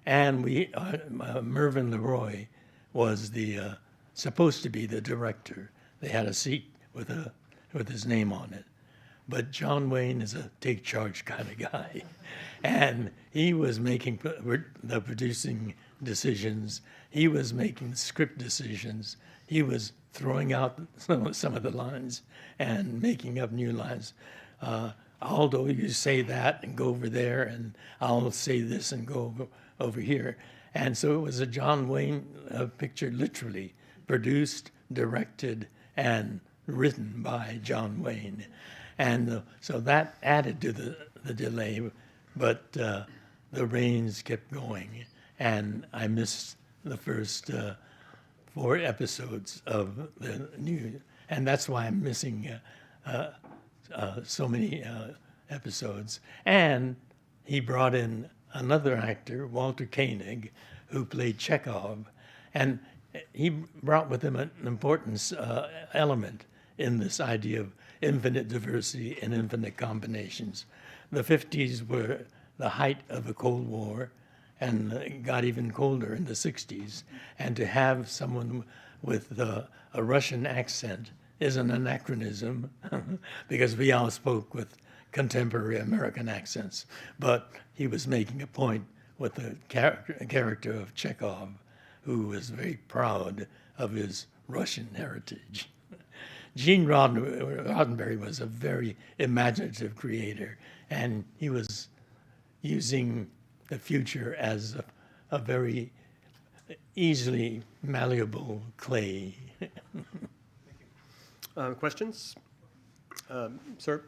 and Mervyn LeRoy was supposed to be the director. They had a seat with his name on it. But John Wayne is a take charge kind of guy. And he was making the producing decisions. He was making the script decisions. He was throwing out some of the lines and making up new lines. Aldo, you say that and go over there, and I'll say this and go over here. And so it was a John Wayne picture, literally produced, directed, and written by John Wayne. And so that added to the delay, but the rains kept going, and I missed the first 4 episodes of the new, and that's why I'm missing so many episodes. And he brought in another actor, Walter Koenig, who played Chekhov, and he brought with him an important element in this idea of infinite diversity and infinite combinations. The 50s were the height of the Cold War, and it got even colder in the 60s. And to have someone with a Russian accent is an anachronism because we all spoke with contemporary American accents. But he was making a point with the character of Chekhov, who was very proud of his Russian heritage. Gene Roddenberry was a very imaginative creator, and he was using the future as a very easily malleable clay. Questions? Sir?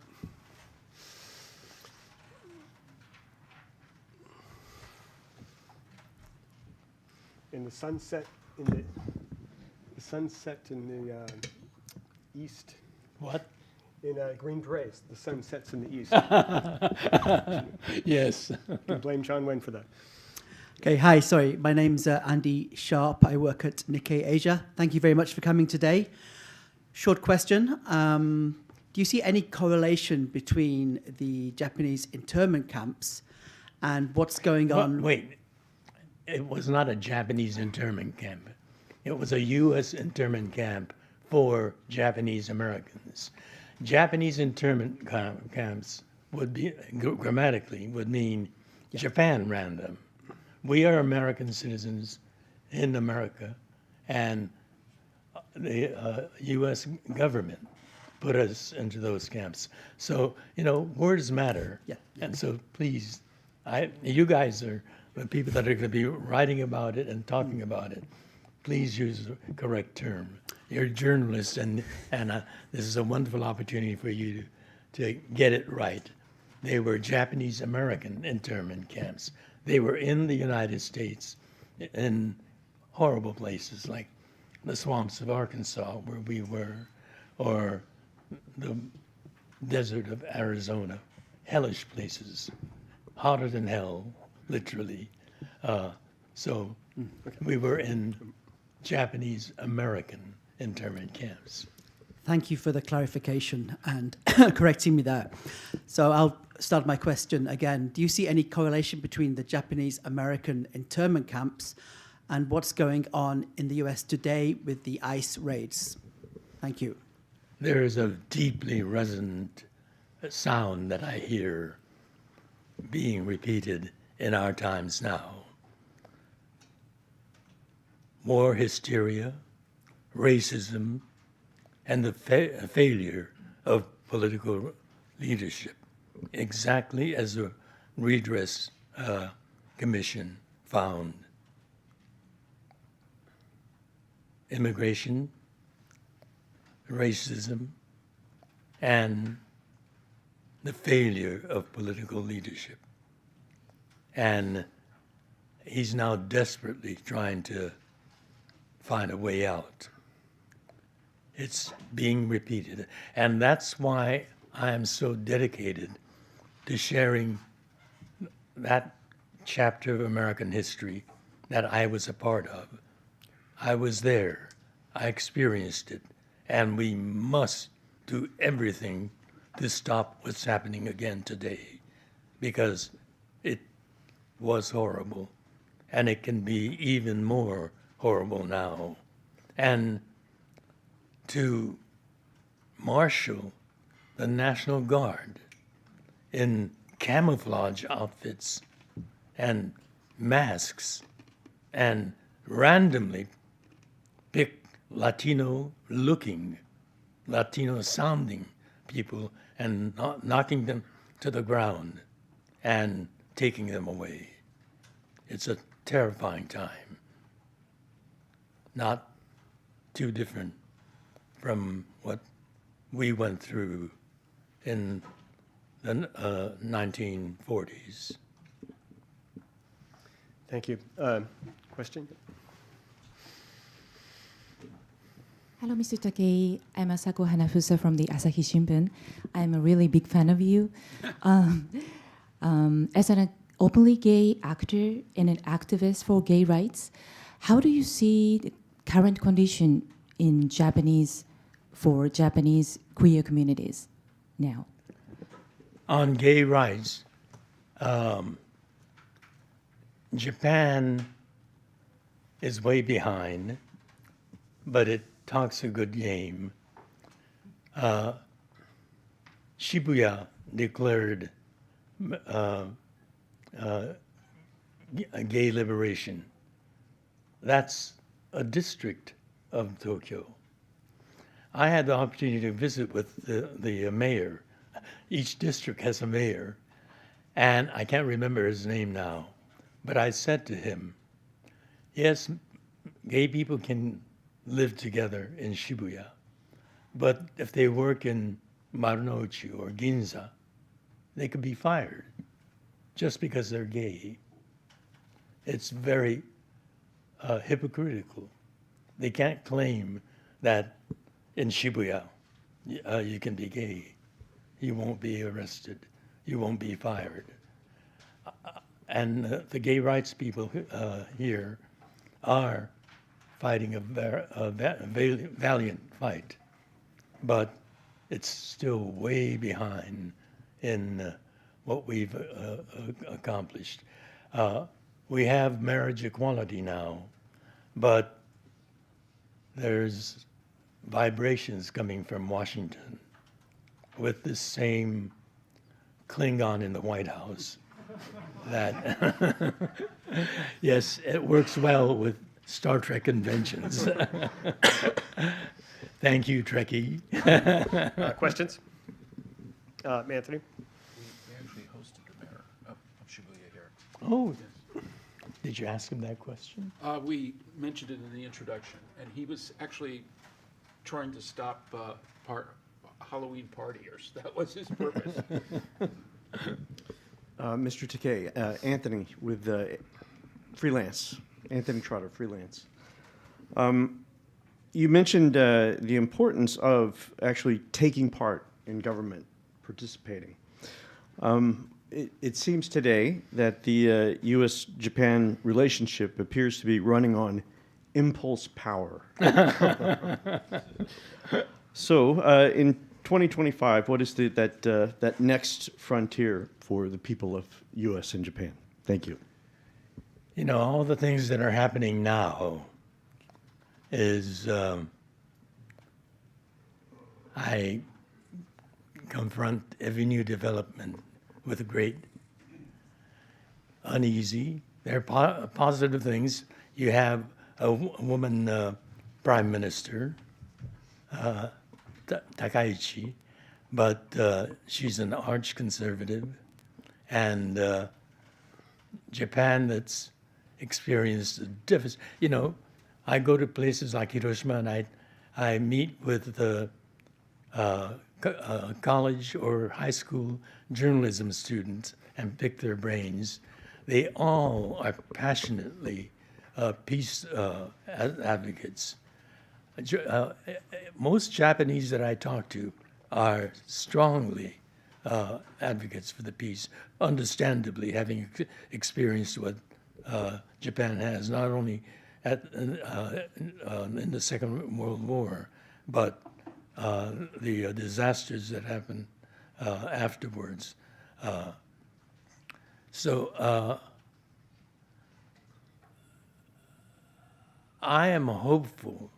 In the sunset in the east. What? In Green Berets, the sun sets in the east. Yes. You can blame John Wayne for that. Okay, hi, sorry. My name's Andy Sharp. I work at Nikkei Asia. Thank you very much for coming today. Short question. Do you see any correlation between the Japanese internment camps and what's going on? Wait, it was not a Japanese internment camp. It was a U.S. internment camp for Japanese Americans. Japanese internment camps would be, grammatically, would mean Japan ran them. We are American citizens in America, and the U.S. government put us into those camps. So, you know, words matter. Yeah. And so please, you guys are the people that are going to be writing about it and talking about it. Please use the correct term. You're journalists, and this is a wonderful opportunity for you to get it right. They were Japanese American internment camps. They were in the United States in horrible places like the swamps of Arkansas, where we were, or the desert of Arizona, hellish places, hotter than hell, literally. So we were in Japanese American internment camps. Thank you for the clarification and correcting me there. So I'll start my question again. Do you see any correlation between the Japanese American internment camps and what's going on in the US today with the ICE raids? Thank you. There is a deeply resonant sound that I hear being repeated in our times now. War hysteria, racism, and the failure of political leadership, exactly as the Redress Commission found. Immigration, racism, and the failure of political leadership. And he's now desperately trying to find a way out. It's being repeated. And that's why I am so dedicated to sharing that chapter of American history that I was a part of. I was there. I experienced it. And we must do everything to stop what's happening again today, because it was horrible, and it can be even more horrible now. And to marshal the National Guard in camouflage outfits and masks and randomly pick Latino-looking, Latino-sounding people and knocking them to the ground and taking them away. It's a terrifying time. Not too different from what we went through in the 1940s. Thank you. Question? Hello, Mr. Takei. I'm Asako Hanafusa from the Asahi Shimbun. I'm a really big fan of you. As an openly gay actor and an activist for gay rights, how do you see the current condition in for Japanese queer communities now? On gay rights, Japan is way behind, but it talks a good game. Shibuya declared gay liberation. That's a district of Tokyo. I had the opportunity to visit with the mayor. Each district has a mayor, and I can't remember his name now, but I said to him, yes, gay people can live together in Shibuya, but if they work in Marunouchi or Ginza, they could be fired just because they're gay. It's very hypocritical. they can't claim that in Shibuya you can be gay. You won't be arrested. You won't be fired. And the gay rights people here are fighting a valiant fight, but it's still way behind in what we've accomplished. We have marriage equality now, but there's vibrations coming from Washington with this same Klingon in the White House that, yes, it works well with Star Trek conventions. Thank you, Trekkie. Questions? Anthony? We actually hosted the mayor of Shibuya here. Oh, did you ask him that question? We mentioned it in the introduction, and he was actually trying to stop Halloween partiers. That was his purpose. Mr. Takei, Anthony with freelance, Anthony Trotter, freelance. You mentioned the importance of actually taking part in government, participating. It seems today that the U.S.-Japan relationship appears to be running on impulse power. So in 2025, what is that next frontier for the people of U.S. and Japan? Thank you. You know, all the things that are happening now is I confront every new development with a great uneasy. There are positive things. You have a woman prime minister, Takei, but she's an arch conservative, and Japan that's experienced a deficit. You know, I go to places like Hiroshima and I meet with the college or high school journalism students and pick their brains. They all are passionately peace advocates. Most Japanese that I talk to are strongly advocates for the peace, understandably having experienced what Japan has, not only in the Second World War, but the disasters that happened afterwards. So I am hopeful.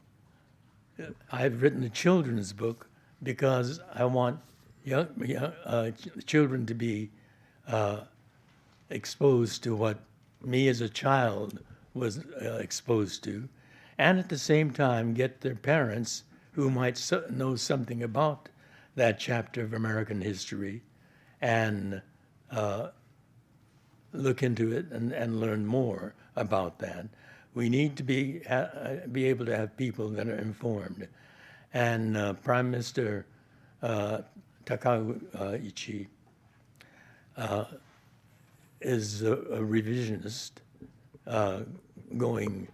I've written a children's book because I want young children to be exposed to what me as a child was exposed to, and at the same time get their parents who might know something about that chapter of American history and look into it and learn more about that. We need to be able to have people that are informed. And Prime Minister Takei is a revisionist going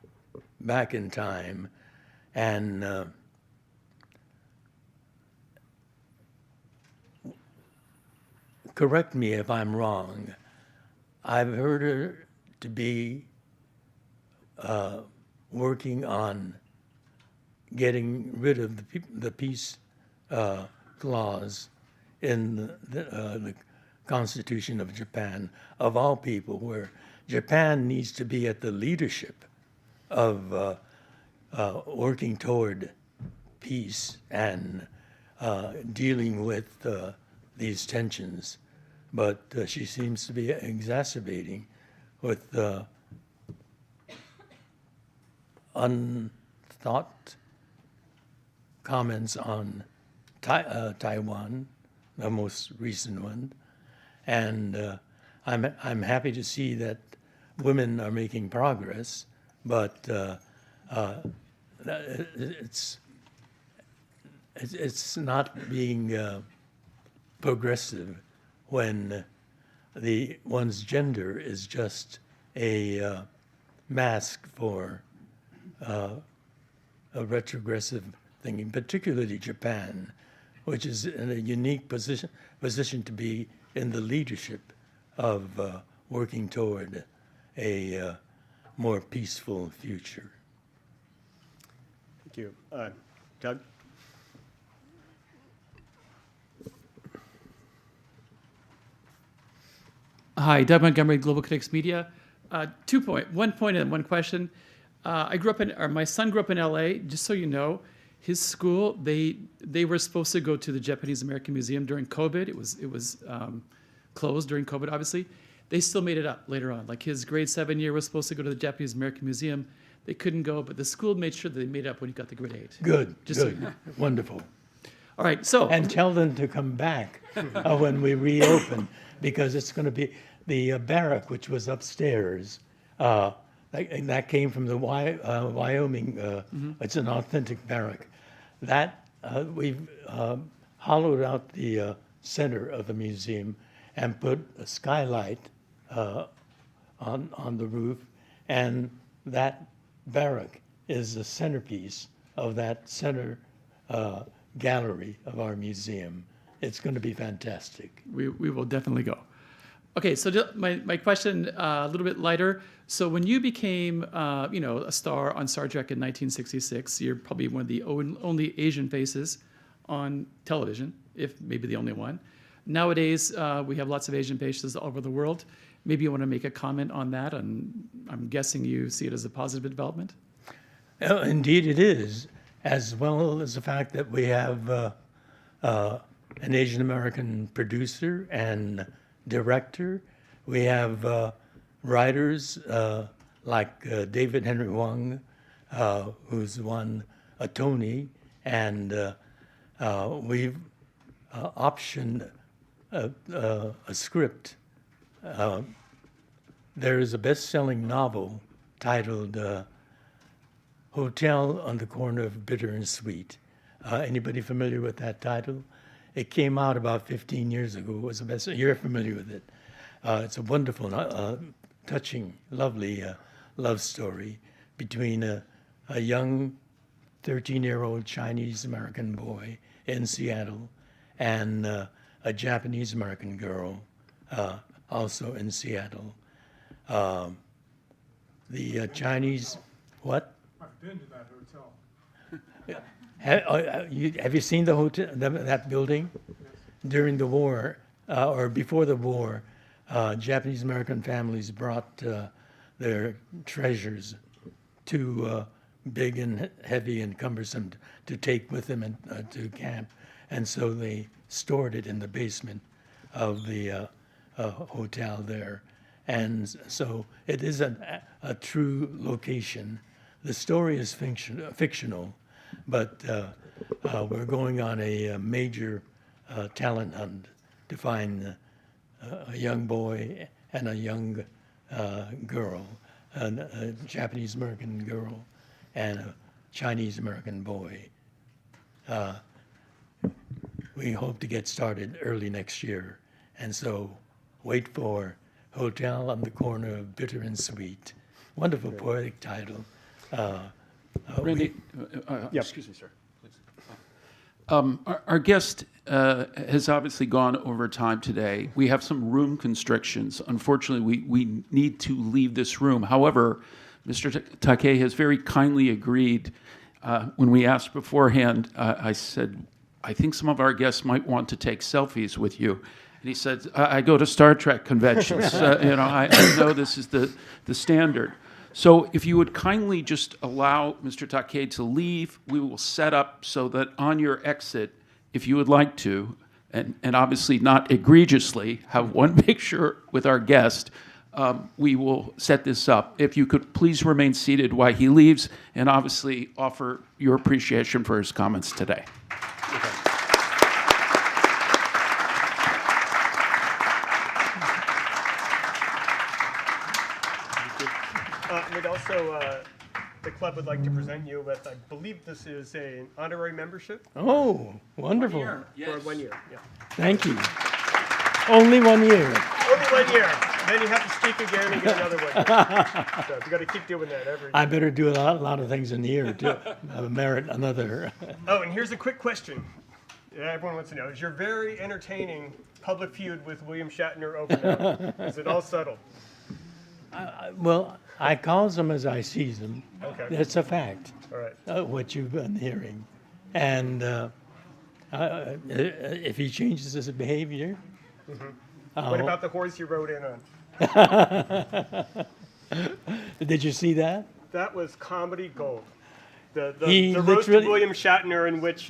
back in time, and correct me if I'm wrong, I've heard her to be working on getting rid of the peace clause in the Constitution of Japan, of all people, where Japan needs to be at the leadership of working toward peace and dealing with these tensions. But she seems to be exacerbating with unthought comments on Taiwan, the most recent one, and I'm happy to see that women are making progress, but it's not being progressive when one's gender is just a mask for retrogressive thinking, particularly Japan, which is in a unique position to be in the leadership of working toward a more peaceful future. Thank you. Doug? Hi, Doug Montgomery, Global Critics Media. 1 point and one question. My son grew up in LA. Just so you know, his school, they were supposed to go to the Japanese American Museum during COVID. It was closed during COVID, obviously. They still made it up later on. Like his grade 7 year was supposed to go to the Japanese American Museum. They couldn't go, but the school made sure that they made it up when he got to grade 8. Good, Just so good, you know. wonderful. All right, so And tell them to come back when we reopen, because it's going to be the barrack, which was upstairs. And that came from the Wyoming. It's an authentic barrack. That we've hollowed out the center of the museum and put a skylight on the roof, and that barrack is the centerpiece of that center gallery of our museum. It's going to be fantastic. we will definitely go. Okay, so my question, a little bit lighter. So when you became, a star on Star Trek in 1966, you're probably one of the only Asian faces on television, if maybe the only one. Nowadays, we have lots of Asian faces all over the world. Maybe you want to make a comment on that, and I'm guessing you see it as a positive development? Indeed, it is, as well as the fact that we have an Asian American producer and director. We have writers like David Henry Hwang, who's won a Tony, and we've optioned a script. There is a best-selling novel titled Hotel on the Corner of Bitter and Sweet. Anybody familiar with that title? It came out about 15 years ago. It was a best. You're familiar with it. It's a wonderful, touching, lovely love story between a young 13-year-old Chinese-American boy in Seattle and a Japanese-American girl also in Seattle. The Chinese, what? I've been to that hotel. Have you seen the hotel, that building? During the war, or before the war, Japanese American families brought their treasures too big and heavy and cumbersome to take with them to camp, and so they stored it in the basement of the hotel there. And so it is a true location. The story is fictional, but we're going on a major talent hunt to find a young boy and a young girl, a Japanese-American girl and a Chinese-American boy. We hope to get started early next year, and so wait for Hotel on the Corner of Bitter and Sweet. Wonderful poetic title. Randy, Yeah. excuse me, sir. Please. Our guest has obviously gone over time today. We have some room constrictions. Unfortunately, we need to leave this room. However, Mr. Takei has very kindly agreed. When we asked beforehand, I said, I think some of our guests might want to take selfies with you. And he said, I go to Star Trek conventions. I know this is the standard. So if you would kindly just allow Mr. Takei to leave, we will set up so that on your exit, if you would like to, and obviously not egregiously, have one picture with our guest, we will set this up. If you could please remain seated while he leaves, and obviously offer your appreciation for his comments today. We'd also, the club would like to present you with, I believe this is an honorary membership Oh, wonderful. for 1 year. Yeah. Thank you. Only 1 year. Only 1 year. then you have to speak again and get another one. So you got to keep doing that every. I better do a lot of things in the year to merit another. Oh, and here's a quick question. Everyone wants to know: is your very entertaining public feud with William Shatner over now? Is it all settled? Well, I calls them as I sees them. Okay. It's a fact. All right. What you've been hearing, and if he changes his behavior. What about the horse you rode in on? Did you see that? That was comedy gold. The He roast of literally- William Shatner, in which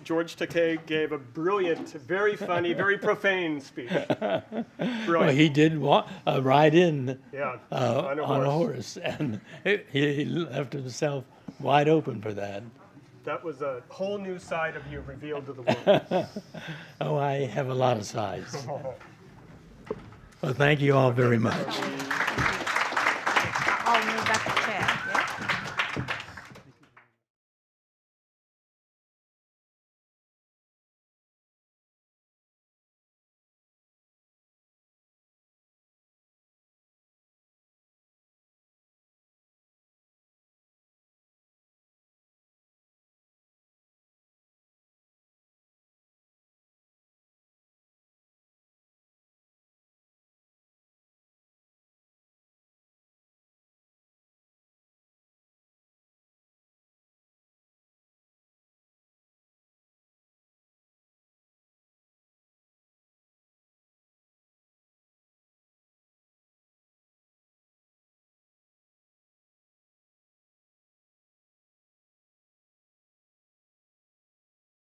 George Takei gave a brilliant, very funny, very profane speech. Well, Brilliant. he did ride in Yeah, on a horse, and he left himself wide open for that. That was a whole new side of you revealed to the world. Oh, I have a lot of sides. Well, thank you all very much.